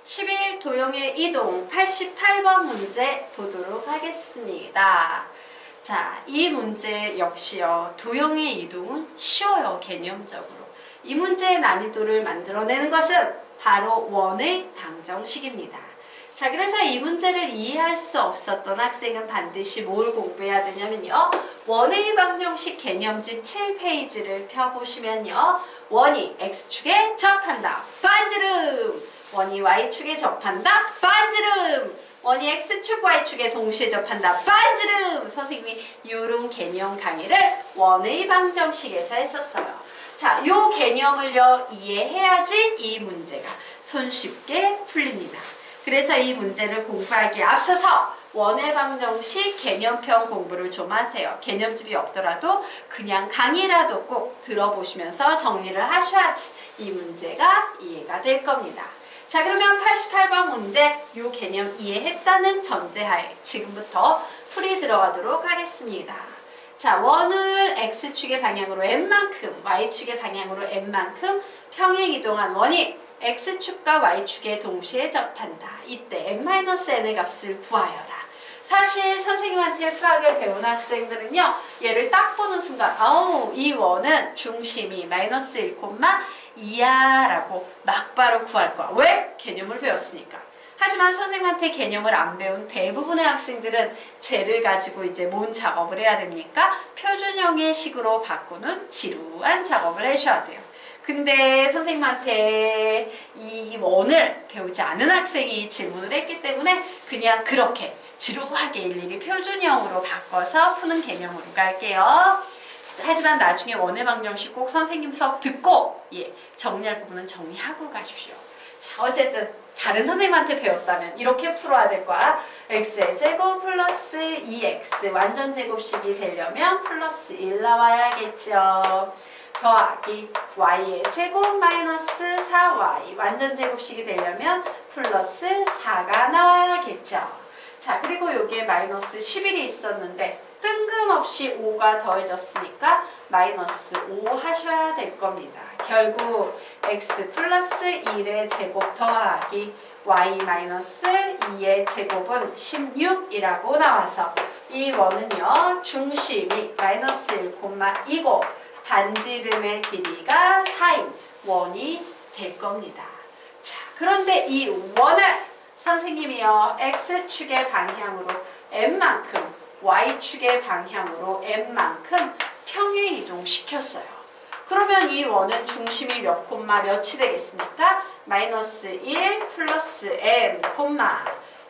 11 도형의 이동 88번 문제 보도록 하겠습니다. 자, 이 문제 역시요. 도형의 이동은 쉬워요. 개념적으로. 이 문제의 난이도를 만들어내는 것은 바로 원의 방정식입니다. 자, 그래서 이 문제를 이해할 수 없었던 학생은 반드시 뭘 공부해야 되냐면요. 원의 방정식 개념집 7페이지를 펴보시면요. 원이 X축에 접한다. 반지름! 원이 Y축에 접한다. 반지름! 원이 X축, Y축에 동시에 접한다. 반지름! 선생님이 이런 개념 강의를 원의 방정식에서 했었어요. 자, 요 개념을요 이해해야지 이 문제가 손쉽게 풀립니다. 그래서 이 문제를 공부하기에 앞서서 원의 방정식 개념편 공부를 좀 하세요. 개념집이 없더라도 그냥 강의라도 꼭 들어보시면서 정리를 하셔야지 이 문제가 이해가 될 겁니다. 자, 그러면 88번 문제 요 개념 이해했다는 전제하에 지금부터 풀이 들어가도록 하겠습니다. 자, 원을 X축의 방향으로 n만큼, Y축의 방향으로 n만큼 평행 이동한 원이 X축과 Y축에 동시에 접한다. 이때 n-n의 값을 구하여라. 사실 선생님한테 수학을 배운 학생들은요. 얘를 딱 보는 순간 아우 이 원은 중심이 마이너스 1,2야 라고 막바로 구할 거야. 왜? 개념을 배웠으니까. 하지만 선생님한테 개념을 안 배운 대부분의 학생들은 쟤를 가지고 이제 뭔 작업을 해야 됩니까? 표준형의 식으로 바꾸는 지루한 작업을 하셔야 돼요. 근데 선생님한테 이 원을 배우지 않은 학생이 질문을 했기 때문에 그냥 그렇게 지루하게 일일이 표준형으로 바꿔서 푸는 개념으로 갈게요. 하지만 나중에 원의 방정식 꼭 선생님 수업 듣고 정리할 부분은 정리하고 가십시오. 자, 어쨌든 다른 선생님한테 배웠다면 이렇게 풀어야 될 거야. x의 제곱 플러스 2x 완전 제곱식이 되려면 플러스 1 나와야겠죠. 더하기 y의 제곱 마이너스 4y 완전 제곱식이 되려면 플러스 4가 나와야겠죠. 자, 그리고 여기에 마이너스 11이 있었는데 뜬금없이 5가 더해졌으니까 마이너스 5 하셔야 될 겁니다. 결국 x 플러스 1의 제곱 더하기 y 마이너스 2의 제곱은 16이라고 나와서 이 원은요 중심이 마이너스 1,2고 반지름의 길이가 4인 원이 될 겁니다. 자, 그런데 이 원을 선생님이요 X축의 방향으로 n만큼 Y축의 방향으로 n만큼 평행 이동시켰어요. 그러면 이 원은 중심이 몇 콤마 몇이 되겠습니까? 마이너스 1 플러스 m 콤마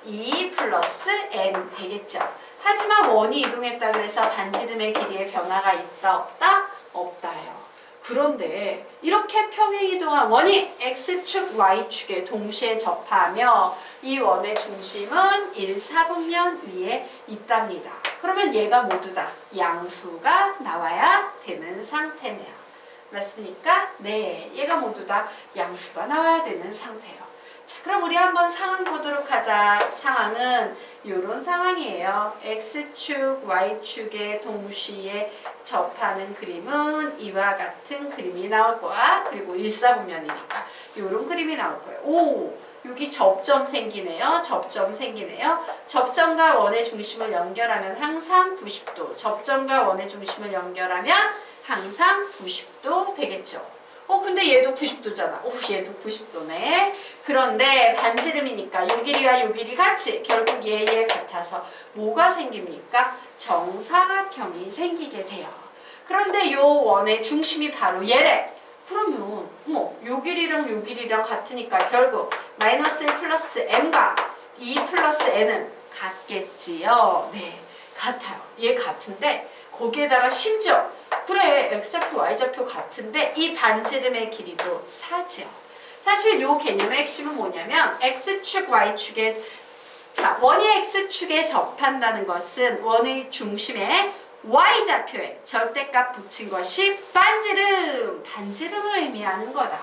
2 플러스 n 되겠죠. 하지만 원이 이동했다 그래서 반지름의 길이에 변화가 있다 없다? 없다요. 그런데 이렇게 평행 이동한 원이 X축, Y축에 동시에 접하며 이 원의 중심은 1, 4분면 위에 있답니다. 그러면 얘가 모두 다 양수가 나와야 되는 상태네요. 맞습니까? 네, 얘가 모두 다 양수가 나와야 되는 상태예요. 자, 그럼 우리 한번 상황 보도록 하자. 상황은 이런 상황이에요. X축, Y축에 동시에 접하는 그림은 이와 같은 그림이 나올 거야. 그리고 1, 4분면이니까 이런 그림이 나올 거예요. 오! 여기 접점 생기네요. 접점 생기네요. 접점과 원의 중심을 연결하면 항상 90도. 접점과 원의 중심을 연결하면 항상 90도 되겠죠. 근데 얘도 90도잖아. 얘도 90도네. 그런데 반지름이니까 요 길이와 요 길이 같이 결국 얘 같아서 뭐가 생깁니까? 정사각형이 생기게 돼요. 그런데 요 원의 중심이 바로 얘래. 그러면 요 길이랑 요 길이랑 같으니까 결국 마이너스 1 플러스 m과 2 플러스 n은 같겠지요. 네, 같아요. 얘 같은데 거기에다가 심지어 그래 x좌표 y좌표 같은데 이 반지름의 길이도 4지요. 사실 요 개념의 핵심은 뭐냐면 x축 y축에 원이 x축에 접한다는 것은 원의 중심에 y좌표에 절대값 붙인 것이 반지름을 의미하는 거다.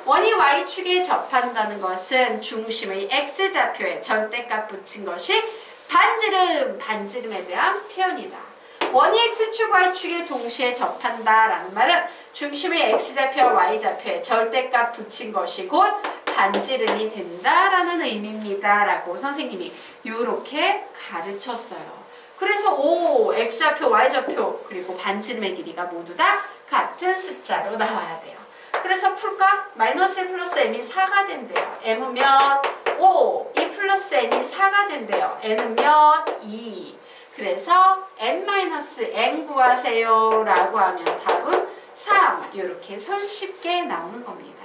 원이 y축에 접한다는 것은 중심의 x좌표에 절대값 붙인 것이 반지름에 대한 표현이다. 원이 X축, Y축에 동시에 접한다 라는 말은 중심의 X좌표와 Y좌표에 절대값 붙인 것이 곧 반지름이 된다라는 의미입니다. 라고 선생님이 이렇게 가르쳤어요. 그래서 O, X좌표, Y좌표 그리고 반지름의 길이가 모두 다 같은 숫자로 나와야 돼요. 그래서 풀까? 마이너스 1 플러스 m이 4가 된대요. m은 몇? 5. 2 플러스 n이 4가 된대요. n은 몇? 2. 그래서 n-n 구하세요 라고 하면 답은 3. 이렇게 손쉽게 나오는 겁니다.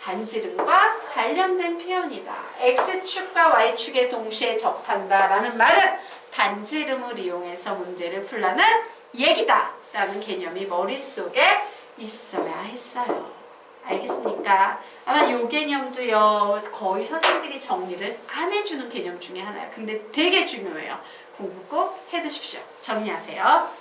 반지름과 관련된 표현이다. X축과 Y축에 동시에 접한다 라는 말은 반지름을 이용해서 문제를 풀라는 얘기다 라는 개념이 머릿속에 있어야 했어요. 알겠습니까? 아마 이 개념도요 거의 선생님들이 정리를 안 해주는 개념 중에 하나예요. 근데 되게 중요해요. 공부 꼭 해두십시오. 정리하세요.